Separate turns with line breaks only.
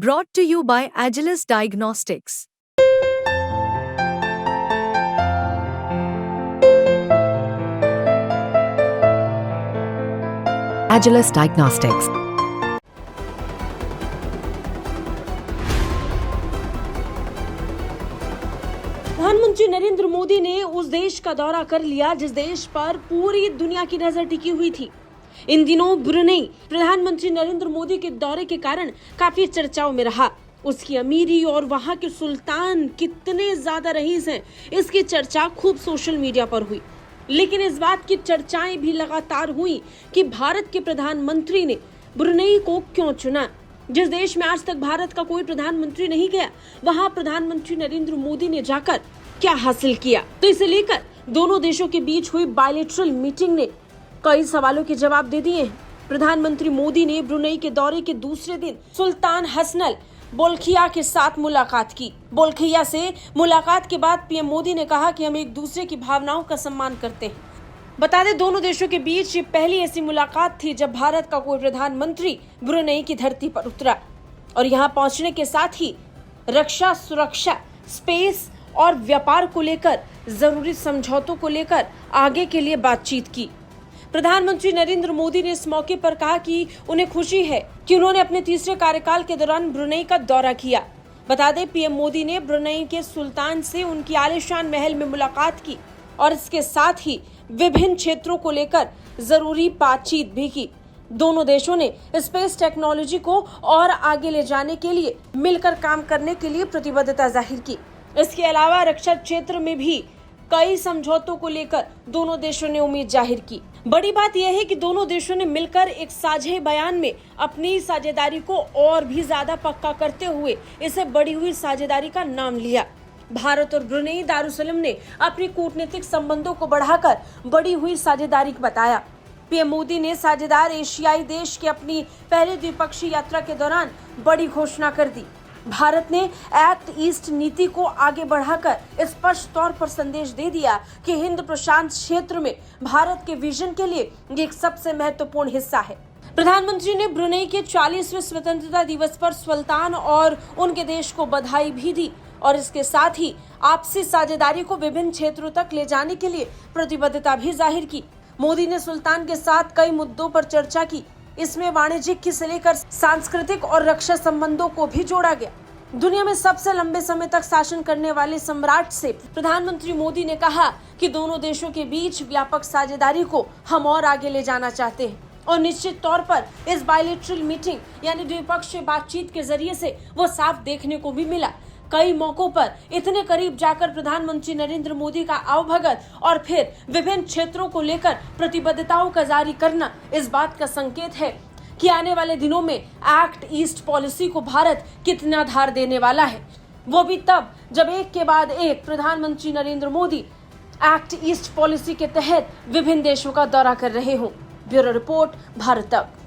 Brought to you by Agilus Diagnostics.
Agilus Diagnostics.
प्रधानमंत्री नरेंद्र मोदी ने उस देश का दौरा कर लिया जिस देश पर पूरी दुनिया की नजर टिकी हुई थी। इन दिनों ब्रुनेई प्रधानमंत्री नरेंद्र मोदी के दौरे के कारण काफी चर्चाओं में रहा। उसकी अमीरी और वहां के सुल्तान कितने ज्यादा रईस हैं, इसकी चर्चा खूब सोशल मीडिया पर हुई। लेकिन इस बात की चर्चाएं भी लगातार हुई कि भारत के प्रधानमंत्री ने ब्रुनेई को क्यों चुना। जिस देश में आज तक भारत का कोई प्रधानमंत्री नहीं गया, वहां प्रधानमंत्री नरेंद्र मोदी ने जाकर क्या हासिल किया। तो इसे लेकर दोनों देशों के बीच हुई बायलैटरल मीटिंग ने कई सवालों के जवाब दे दिए हैं। प्रधानमंत्री मोदी ने ब्रुनेई के दौरे के दूसरे दिन सुल्तान हसनल बोल्किया के साथ मुलाकात की। बोल्किया से मुलाकात के बाद पीएम मोदी ने कहा कि हम एक दूसरे की भावनाओं का सम्मान करते हैं। बता दें, दोनों देशों के बीच ये पहली ऐसी मुलाकात थी जब भारत का कोई प्रधानमंत्री ब्रुनेई की धरती पर उतरा और यहाँ पहुंचने के साथ ही रक्षा, सुरक्षा, स्पेस और व्यापार को लेकर जरूरी समझौतों को लेकर आगे के लिए बातचीत की। प्रधानमंत्री नरेंद्र मोदी ने इस मौके पर कहा कि उन्हें खुशी है कि उन्होंने अपने तीसरे कार्यकाल के दौरान ब्रुनेई का दौरा किया। बता दें, पीएम मोदी ने ब्रुनेई के सुल्तान से उनकी आलीशान महल में मुलाकात की और इसके साथ ही विभिन्न क्षेत्रों को लेकर जरूरी बातचीत भी की। दोनों देशों ने स्पेस टेक्नोलॉजी को और आगे ले जाने के लिए मिलकर काम करने के लिए प्रतिबद्धता जाहिर की। इसके अलावा रक्षा क्षेत्र में भी कई समझौतों को लेकर दोनों देशों ने उम्मीद जाहिर की। बड़ी बात यह है कि दोनों देशों ने मिलकर एक साझे बयान में अपनी साझेदारी को और भी ज्यादा पक्का करते हुए इसे बढ़ी हुई साझेदारी का नाम लिया। भारत और ब्रुनेई दारुसलाम ने अपनी कूटनीतिक संबंधों को बढ़ाकर बढ़ी हुई साझेदारी बताया। पीएम मोदी ने साझेदार एशियाई देश की अपनी पहली द्विपक्षीय यात्रा के दौरान बड़ी घोषणा कर दी। भारत ने एक्ट ईस्ट नीति को आगे बढ़ाकर स्पष्ट तौर पर संदेश दे दिया कि हिंद प्रशांत क्षेत्र में भारत के विजन के लिए एक सबसे महत्वपूर्ण हिस्सा है। प्रधानमंत्री ने ब्रुनेई के 40वें स्वतंत्रता दिवस पर सुल्तान और उनके देश को बधाई भी दी और इसके साथ ही आपसी साझेदारी को विभिन्न क्षेत्रों तक ले जाने के लिए प्रतिबद्धता भी जाहिर की। मोदी ने सुल्तान के साथ कई मुद्दों पर चर्चा की। इसमें वाणिज्यिक से लेकर सांस्कृतिक और रक्षा संबंधों को भी जोड़ा गया। दुनिया में सबसे लंबे समय तक शासन करने वाले सम्राट से प्रधानमंत्री मोदी ने कहा कि दोनों देशों के बीच व्यापक साझेदारी को हम और आगे ले जाना चाहते हैं और निश्चित तौर पर इस बायलैटरल मीटिंग यानी द्विपक्षीय बातचीत के जरिए से वो साफ देखने को भी मिला। कई मौकों पर इतने करीब जाकर प्रधानमंत्री नरेंद्र मोदी का आवभगत और फिर विभिन्न क्षेत्रों को लेकर प्रतिबद्धताओं का जारी करना इस बात का संकेत है कि आने वाले दिनों में एक्ट ईस्ट पॉलिसी को भारत कितना आधार देने वाला है, वो भी तब जब एक के बाद एक प्रधानमंत्री Narendra Modi act east policy के तहत विभिन्न देशों का दौरा कर रहे हों। ब्यूरो रिपोर्ट, भारत तक।